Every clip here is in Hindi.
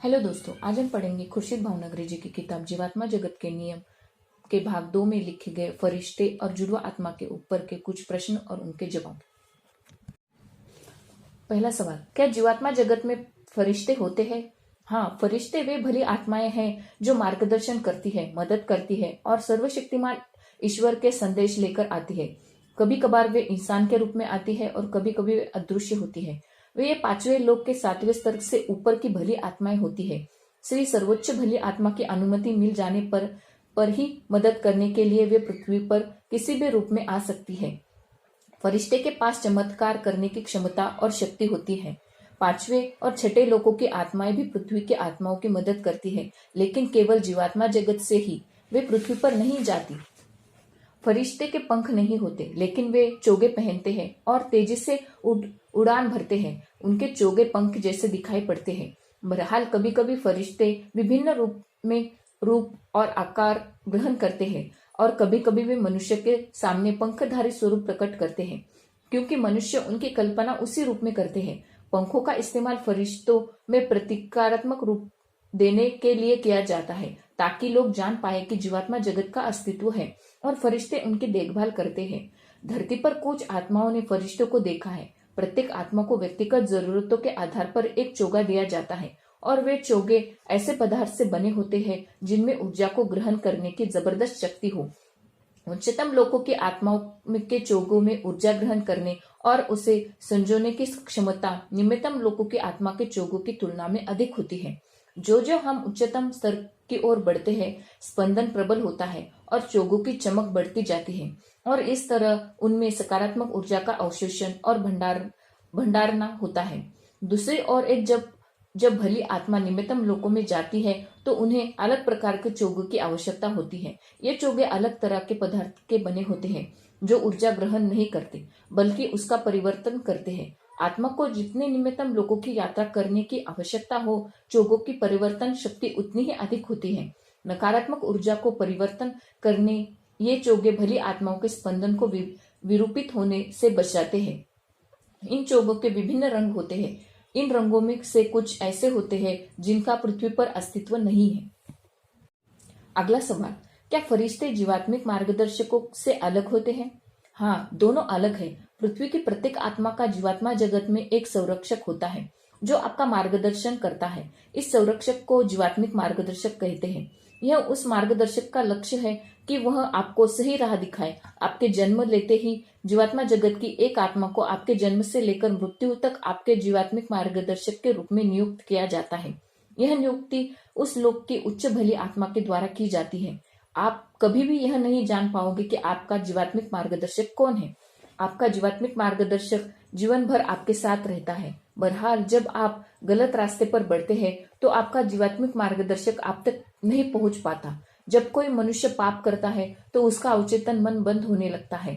हेलो दोस्तों, आज हम पढ़ेंगे खुर्शीद भावनगरी जी की किताब जीवात्मा जगत के नियम के भाग 2 में लिखे गए फरिश्ते और जुड़वा आत्मा के ऊपर के कुछ प्रश्न और उनके जवाब। पहला सवाल, क्या जीवात्मा जगत में फरिश्ते होते हैं? हाँ, फरिश्ते वे भली आत्माएं हैं जो मार्गदर्शन करती है, मदद करती है और सर्वशक्तिमान ईश्वर के संदेश लेकर आती है। कभी कभार वे इंसान के रूप में आती है और कभी कभी वे अदृश्य होती है। वे ये पांचवें लोक के 7वें स्तर से ऊपर की भली आत्माएं होती है। श्री सर्वोच्च भली आत्मा की अनुमति मिल जाने पर ही मदद करने के लिए वे पृथ्वी पर किसी भी रूप में आ सकती है। फरिश्ते के पास चमत्कार करने की क्षमता और शक्ति होती है। 5वें और 6ठे लोकों की आत्माएं भी पृथ्वी की आत्माओं की मदद करती है, लेकिन केवल जीवात्मा जगत से ही वे पृथ्वी पर नहीं जाती। फरिश्ते के पंख नहीं होते, लेकिन वे चोगे पहनते हैं और तेजी से उड़ान भरते हैं। उनके चोगे पंख जैसे दिखाई पड़ते हैं। बहरहाल कभी कभी फरिश्ते विभिन्न रूप और आकार ग्रहण करते हैं और कभी कभी वे मनुष्य के सामने पंखधारी स्वरूप प्रकट करते हैं, क्योंकि मनुष्य उनकी कल्पना उसी रूप में करते हैं। पंखों का इस्तेमाल फरिश्तों में प्रतीकात्मक रूप देने के लिए किया जाता है, ताकि लोग जान पाए कि जीवात्मा जगत का अस्तित्व है और फरिश्ते उनकी देखभाल करते हैं। धरती पर कुछ आत्माओं ने फरिश्तों को देखा है। प्रत्येक आत्मा को व्यक्तिगत जरूरतों के आधार पर एक चोगा दिया जाता है और वे चोगे ऐसे पदार्थ से बने होते हैं जिनमें ऊर्जा को ग्रहण करने की जबरदस्त शक्ति हो। उच्चतम लोकों की आत्माओं के चोगों में ऊर्जा ग्रहण करने और उसे संजोने की क्षमता निम्नतम लोकों की आत्मा के चोगों की तुलना में अधिक होती है। जो जो हम उच्चतम स्तर की ओर बढ़ते हैं, स्पंदन प्रबल होता है और चोगों की चमक बढ़ती जाती है और इस तरह उनमें सकारात्मक ऊर्जा का अवशोषण और भंडारना होता है। दूसरी ओर एक जब भली आत्मा निम्नतम लोकों में जाती है तो उन्हें अलग प्रकार के चोगों की आवश्यकता होती है। ये चोगे अलग तरह के पदार्थ के बने होते हैं जो ऊर्जा ग्रहण नहीं करते, बल्कि उसका परिवर्तन करते हैं। आत्मा को जितने निम्नतम लोगों की यात्रा करने की आवश्यकता हो, चोगों की परिवर्तन शक्ति उतनी ही अधिक होती है। नकारात्मक ऊर्जा को परिवर्तन करने ये चोगे भली आत्माओं के स्पंदन को विरूपित होने से बचाते हैं। इन चोगों के विभिन्न रंग होते हैं। इन रंगों में से कुछ ऐसे होते हैं जिनका पृथ्वी पर अस्तित्व नहीं है। अगला सवाल, क्या फरिश्ते जीवात्मिक मार्गदर्शकों से अलग होते हैं? हाँ, दोनों अलग है। पृथ्वी की प्रत्येक आत्मा का जीवात्मा जगत में एक संरक्षक होता है जो आपका मार्गदर्शन करता है। इस संरक्षक को जीवात्मिक मार्गदर्शक कहते हैं। यह उस मार्गदर्शक का लक्ष्य है कि वह आपको सही राह दिखाए। आपके जन्म लेते ही जीवात्मा जगत की एक आत्मा को आपके जन्म से लेकर मृत्यु तक आपके जीवात्मिक मार्गदर्शक के रूप में नियुक्त किया जाता है। यह नियुक्ति उस लोक की उच्च भली आत्मा के द्वारा की जाती है। आप कभी भी यह नहीं जान पाओगे कि आपका जीवात्मिक मार्गदर्शक कौन है। आपका जीवात्मिक मार्गदर्शक जीवन भर आपके साथ रहता है। बहरहाल जब आप गलत रास्ते पर बढ़ते हैं तो आपका जीवात्मिक मार्गदर्शक आप तक नहीं पहुंच पाता। जब कोई मनुष्य पाप करता है तो उसका अवचेतन मन बंद होने लगता है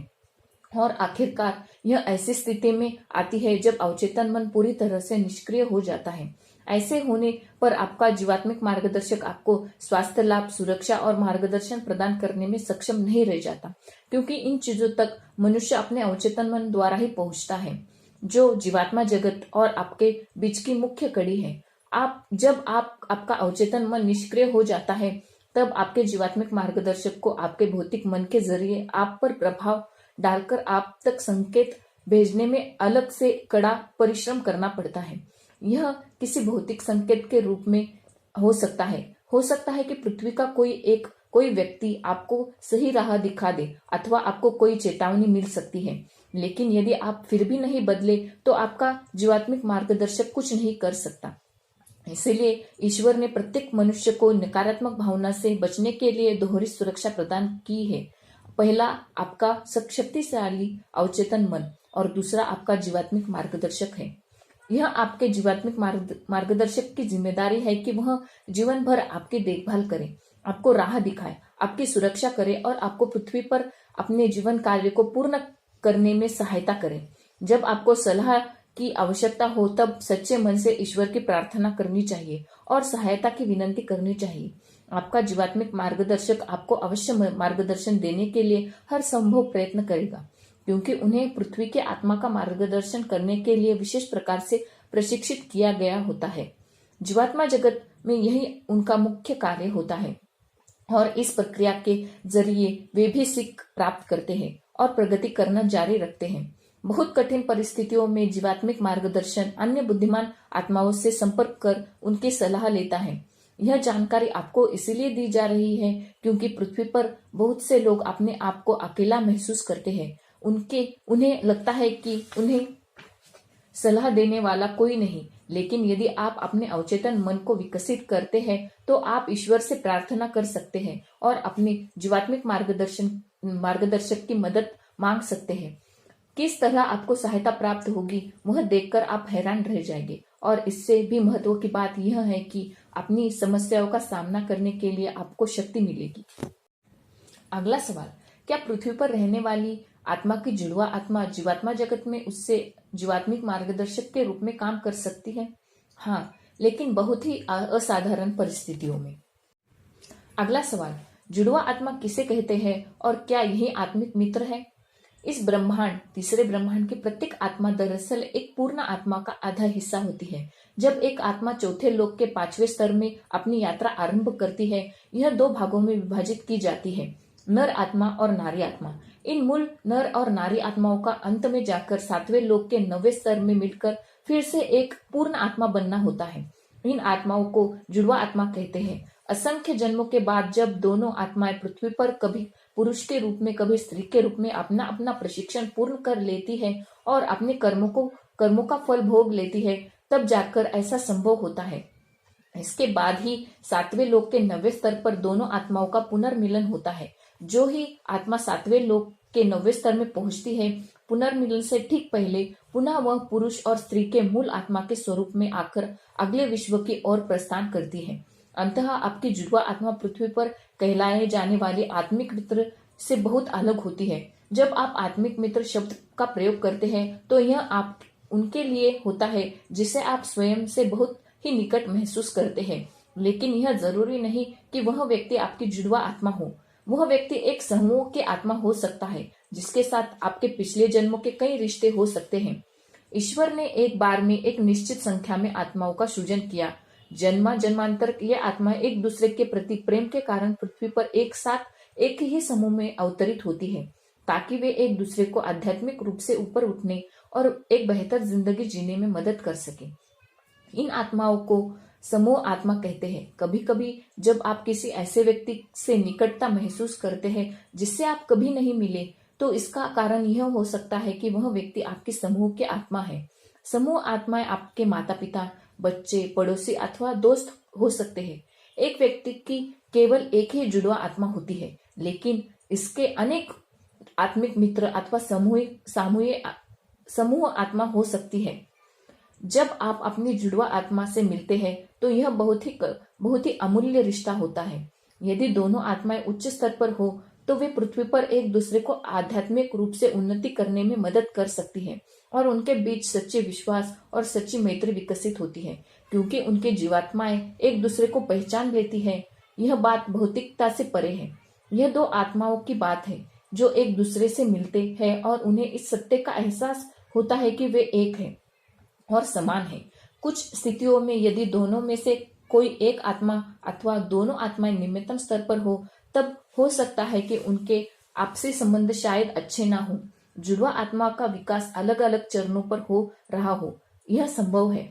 और आखिरकार यह ऐसी स्थिति में आती है जब अवचेतन मन पूरी तरह से निष्क्रिय हो जाता है। ऐसे होने पर आपका जीवात्मिक मार्गदर्शक आपको स्वास्थ्य लाभ, सुरक्षा और मार्गदर्शन प्रदान करने में सक्षम नहीं रह जाता, क्योंकि इन चीजों तक मनुष्य अपने अवचेतन मन द्वारा ही पहुंचता है, जो जीवात्मा जगत और आपके बीच की मुख्य कड़ी है। जब आपका अवचेतन मन निष्क्रिय हो जाता है, तब आपके जीवात्मिक मार्गदर्शक को आपके भौतिक मन के जरिए आप पर प्रभाव डालकर आप तक संकेत भेजने में अलग से कड़ा परिश्रम करना पड़ता है। यह किसी भौतिक संकेत के रूप में हो सकता है कि पृथ्वी का कोई व्यक्ति आपको सही राह दिखा दे अथवा आपको कोई चेतावनी मिल सकती है। लेकिन यदि आप फिर भी नहीं बदले तो आपका जीवात्मिक मार्गदर्शक कुछ नहीं कर सकता। इसलिए ईश्वर ने प्रत्येक मनुष्य को नकारात्मक भावना से बचने के लिए दोहरी सुरक्षा प्रदान की है। पहला आपका शक्तिशाली अवचेतन मन और दूसरा आपका जीवात्मिक मार्गदर्शक है। यह आपके जीवात्मिक मार्गदर्शक की जिम्मेदारी है कि वह जीवन भर आपकी देखभाल करे, आपको राह दिखाए, आपकी सुरक्षा करे और आपको पृथ्वी पर अपने जीवन कार्य को पूर्ण करने में सहायता करे। जब आपको सलाह की आवश्यकता हो तब सच्चे मन से ईश्वर की प्रार्थना करनी चाहिए और सहायता की विनंती करनी चाहिए। आपका जीवात्मिक मार्गदर्शक आपको अवश्य मार्गदर्शन देने के लिए हर संभव प्रयत्न करेगा, क्योंकि उन्हें पृथ्वी के आत्मा का मार्गदर्शन करने के लिए विशेष प्रकार से प्रशिक्षित किया गया होता है। जीवात्मा जगत में यही उनका मुख्य कार्य होता है और इस प्रक्रिया के जरिए वे भी सीख प्राप्त करते हैं और प्रगति करना जारी रखते हैं। बहुत कठिन परिस्थितियों में जीवात्मिक मार्गदर्शन अन्य बुद्धिमान आत्माओं से संपर्क कर उनकी सलाह लेता है। यह जानकारी आपको इसीलिए दी जा रही है क्योंकि पृथ्वी पर बहुत से लोग अपने आप को अकेला महसूस करते हैं। उन्हें लगता है कि उन्हें सलाह देने वाला कोई नहीं, लेकिन यदि आप अपने अवचेतन मन को विकसित करते हैं तो आप ईश्वर से प्रार्थना कर सकते हैं और अपने जीवात्मिक मार्गदर्शक की मदद मांग सकते हैं। किस तरह आपको सहायता प्राप्त होगी वह देखकर आप हैरान रह जाएंगे। और इससे भी महत्व की बात यह है कि अपनी समस्याओं का सामना करने के लिए आपको शक्ति मिलेगी। अगला सवाल, क्या पृथ्वी पर रहने वाली आत्मा की जुड़वा आत्मा जीवात्मा जगत में उससे जीवात्मिक मार्गदर्शक के रूप में काम कर सकती है? हाँ, लेकिन बहुत ही असाधारण परिस्थितियों में। अगला सवाल, जुड़वा आत्मा किसे कहते हैं और क्या यही आत्मिक मित्र है? इस ब्रह्मांड, तीसरे ब्रह्मांड की प्रत्येक आत्मा दरअसल एक पूर्ण आत्मा का आधा हिस्सा होती है। जब एक आत्मा चौथे लोक के 5वें स्तर में अपनी यात्रा आरंभ करती है, यह 2 भागों में विभाजित की जाती है, नर आत्मा और नारी आत्मा। इन मूल नर और नारी आत्माओं का अंत में जाकर 7वें लोक के 9वें स्तर में मिलकर फिर से एक पूर्ण आत्मा बनना होता है। इन आत्माओं को जुड़वा आत्मा कहते हैं। असंख्य जन्मों के बाद जब दोनों आत्माएं पृथ्वी पर कभी पुरुष के रूप में कभी स्त्री के रूप में अपना अपना प्रशिक्षण पूर्ण कर लेती है और अपने कर्मों का फल भोग लेती है, तब जाकर ऐसा संभव होता है। इसके बाद ही 7वें लोक के 9वें स्तर पर दोनों आत्माओं का पुनर्मिलन होता है। जो ही आत्मा 7वें लोक के 9वें स्तर में पहुंचती है, पुनर्मिलन से ठीक पहले पुनः वह पुरुष और स्त्री के मूल आत्मा के स्वरूप में आकर अगले विश्व की ओर प्रस्थान करती है। अंततः आपकी जुड़वा आत्मा पृथ्वी पर कहलाए जाने वाले आत्मिक मित्र से बहुत अलग होती है। जब आप आत्मिक मित्र शब्द का प्रयोग करते हैं तो यह आप उनके लिए होता है जिसे आप स्वयं से बहुत ही निकट महसूस करते हैं, लेकिन यह जरूरी नहीं कि वह व्यक्ति आपकी जुड़वा आत्मा हो। वह व्यक्ति एक समूह की आत्मा हो सकता है जिसके साथ आपके पिछले जन्मों के कई रिश्ते हो सकते हैं। ईश्वर ने एक बार में एक निश्चित संख्या में आत्माओं का सृजन किया। जन्मांतर ये आत्माएं एक दूसरे के प्रति प्रेम के कारण पृथ्वी पर एक साथ एक ही समूह में अवतरित होती है ताकि वे एक दूसरे को आध्यात्मिक रूप से ऊपर उठने और एक बेहतर जिंदगी जीने में मदद कर सके। इन आत्माओं को समूह आत्मा कहते हैं। कभी कभी जब आप किसी ऐसे व्यक्ति से निकटता महसूस करते हैं जिससे आप कभी नहीं मिले, तो इसका कारण यह हो सकता है कि वह व्यक्ति आपके समूह के आत्मा है। समूह आत्माएं आपके माता पिता, बच्चे, पड़ोसी अथवा दोस्त हो सकते हैं। एक व्यक्ति की केवल एक ही जुड़वा आत्मा होती है, लेकिन इसके अनेक आत्मिक मित्र अथवा समूह आत्मा हो सकती है। जब आप अपनी जुड़वा आत्मा से मिलते हैं तो यह बहुत ही अमूल्य रिश्ता होता है। यदि दोनों आत्माएं उच्च स्तर पर हो तो वे पृथ्वी पर एक दूसरे को आध्यात्मिक रूप से उन्नति करने में मदद कर सकती है और उनके बीच सच्चे विश्वास और सच्ची मैत्री विकसित होती है क्योंकि उनके जीवात्माएं एक दूसरे को पहचान लेती है। यह बात भौतिकता से परे है। यह 2 आत्माओं की बात है जो एक दूसरे से मिलते हैं और उन्हें इस सत्य का एहसास होता है कि वे एक हैं और समान है। कुछ स्थितियों में यदि दोनों में से कोई एक आत्मा अथवा दोनों आत्माएं निम्नतम स्तर पर हो, तब हो सकता है कि उनके आपसी संबंध शायद अच्छे ना हो। जुड़वा आत्मा का विकास अलग अलग चरणों पर हो रहा हो, यह संभव है।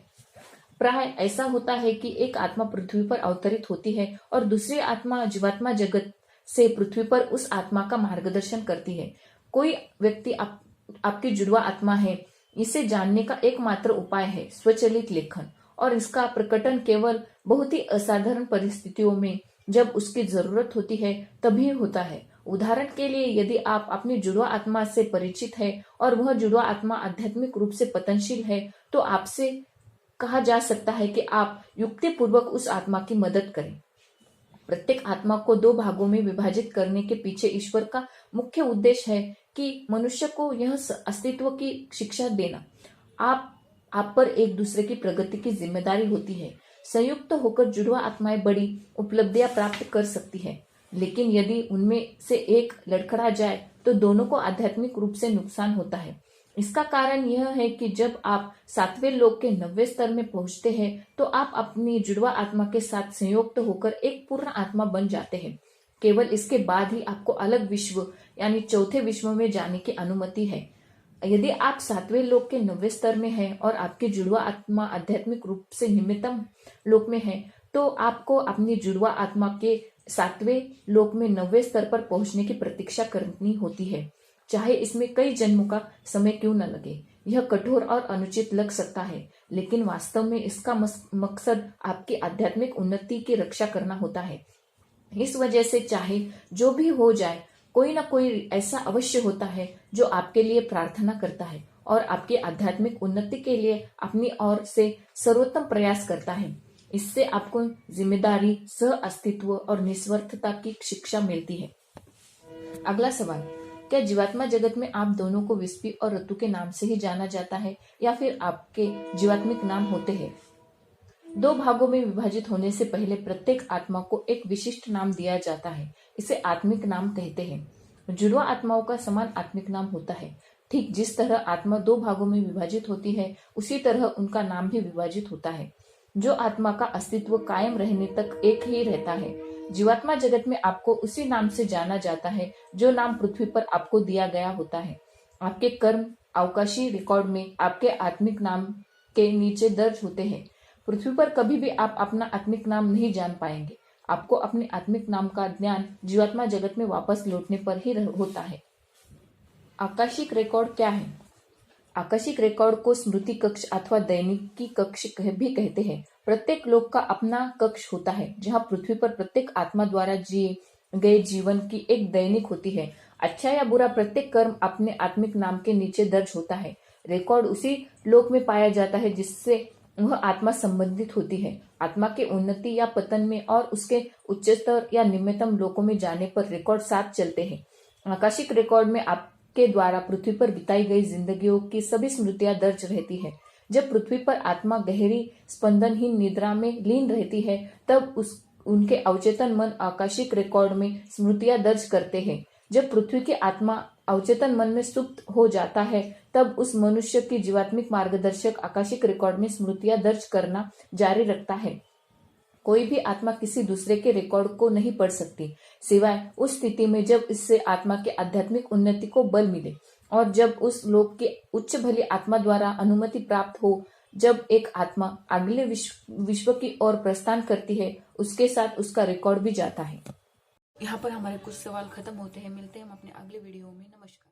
प्राय ऐसा होता है कि एक आत्मा पृथ्वी पर अवतरित होती है और दूसरी आत्मा जीवात्मा जगत से पृथ्वी पर उस आत्मा का मार्गदर्शन करती है। कोई व्यक्ति आपकी जुड़वा आत्मा है, इसे जानने का एकमात्र उपाय है स्वचलित लेखन, और इसका प्रकटन केवल बहुत ही असाधारण परिस्थितियों में जब उसकी जरूरत होती है तभी होता है। उदाहरण के लिए, यदि आप अपनी जुड़वा आत्मा से परिचित है और वह जुड़वा आत्मा आध्यात्मिक रूप से पतनशील है, तो आपसे कहा जा सकता है कि आप युक्तिपूर्वक उस आत्मा की मदद करें। प्रत्येक आत्मा को 2 भागों में विभाजित करने के पीछे ईश्वर का मुख्य उद्देश्य है कि मनुष्य को यह अस्तित्व की शिक्षा देना। आप पर एक दूसरे की प्रगति की जिम्मेदारी होती है। संयुक्त होकर जुड़वा आत्माएं बड़ी उपलब्धियां प्राप्त कर सकती है, लेकिन यदि उनमें से एक लड़खड़ा जाए तो दोनों को आध्यात्मिक रूप से नुकसान होता है। इसका कारण यह है कि जब आप 7वें लोक के 9वें स्तर में पहुंचते हैं तो आप अपनी जुड़वा आत्मा के साथ संयुक्त होकर एक पूर्ण आत्मा बन जाते हैं। केवल इसके बाद ही आपको अलग विश्व यानी चौथे विश्व में जाने की अनुमति है। यदि आप 7वें लोक के 9वें स्तर में हैं और आपकी जुड़वा आत्मा आध्यात्मिक रूप से निम्नतम लोक में है, तो आपको अपनी जुड़वा आत्मा के 7वें लोक में 9वें स्तर पर पहुंचने की प्रतीक्षा करनी होती है, चाहे इसमें कई जन्मों का समय क्यों न लगे। यह कठोर और अनुचित लग सकता है, लेकिन वास्तव में इसका मकसद आपकी आध्यात्मिक उन्नति की रक्षा करना होता है। इस वजह से चाहे जो भी हो जाए, कोई ना कोई ऐसा अवश्य होता है जो आपके लिए प्रार्थना करता है और आपकी आध्यात्मिक उन्नति के लिए अपनी ओर से सर्वोत्तम प्रयास करता है। इससे आपको जिम्मेदारी, सह अस्तित्व और निस्वार्थता की शिक्षा मिलती है। अगला सवाल, क्या जीवात्मा जगत में आप दोनों को विस्पी और ऋतु के नाम से ही जाना जाता है या फिर आपके जीवात्मिक नाम होते हैं? 2 भागों में विभाजित होने से पहले प्रत्येक आत्मा को एक विशिष्ट नाम दिया जाता है। इसे आत्मिक नाम कहते हैं। जुड़वा आत्माओं का समान आत्मिक नाम होता है। ठीक जिस तरह आत्मा 2 भागों में विभाजित होती है, उसी तरह उनका नाम भी विभाजित होता है। जो आत्मा का अस्तित्व कायम रहने तक एक ही रहता है। जीवात्मा जगत में आपको उसी नाम से जाना जाता है जो नाम पृथ्वी पर आपको दिया गया होता है। आपके कर्म अवकाशी रिकॉर्ड में आपके आत्मिक नाम के नीचे दर्ज होते हैं। पृथ्वी पर कभी भी आप अपना आत्मिक नाम नहीं जान पाएंगे। आपको अपने आत्मिक नाम का ज्ञान जीवात्मा जगत में वापस लौटने पर ही होता है। आकाशिक रिकॉर्ड क्या है? आकाशिक रिकॉर्ड को स्मृति कक्ष अथवा दैनिकी कक्ष भी कहते हैं। प्रत्येक लोक का अपना कक्ष होता है जहां पृथ्वी पर प्रत्येक आत्मा द्वारा जिए गए जीवन की एक दैनिक होती है। अच्छा या बुरा प्रत्येक कर्म अपने आत्मिक नाम के नीचे दर्ज होता है। रिकॉर्ड उसी लोक में पाया जाता है जिससे वह आत्मा संबंधित होती है। आत्मा के उन्नति या पतन में और उसके उच्चतर या निम्नतम लोकों में जाने पर रिकॉर्ड साथ चलते हैं। आकाशिक रिकॉर्ड में आपके द्वारा पृथ्वी पर बिताई गई जिंदगियों की सभी स्मृतियां दर्ज रहती है। जब पृथ्वी पर आत्मा गहरी स्पंदनहीन निद्रा में लीन रहती है, तब उनके अवचेतन मन आकाशिक रिकॉर्ड में स्मृतियां दर्ज करते हैं। जब पृथ्वी की आत्मा अवचेतन मन में सुप्त हो जाता है, तब उस मनुष्य की जीवात्मिक मार्गदर्शक आकाशिक रिकॉर्ड में स्मृतियां दर्ज करना जारी रखता है। कोई भी आत्मा किसी दूसरे के रिकॉर्ड को नहीं पढ़ सकती, सिवाय उस स्थिति में जब इससे आत्मा के आध्यात्मिक उन्नति को बल मिले और जब उस लोक की उच्च भली आत्मा द्वारा अनुमति प्राप्त हो। जब एक आत्मा अगले विश्व की ओर प्रस्थान करती है, उसके साथ उसका रिकॉर्ड भी जाता है। यहाँ पर हमारे कुछ सवाल खत्म होते हैं। मिलते हैं हम अपने अगले वीडियो में। नमस्कार।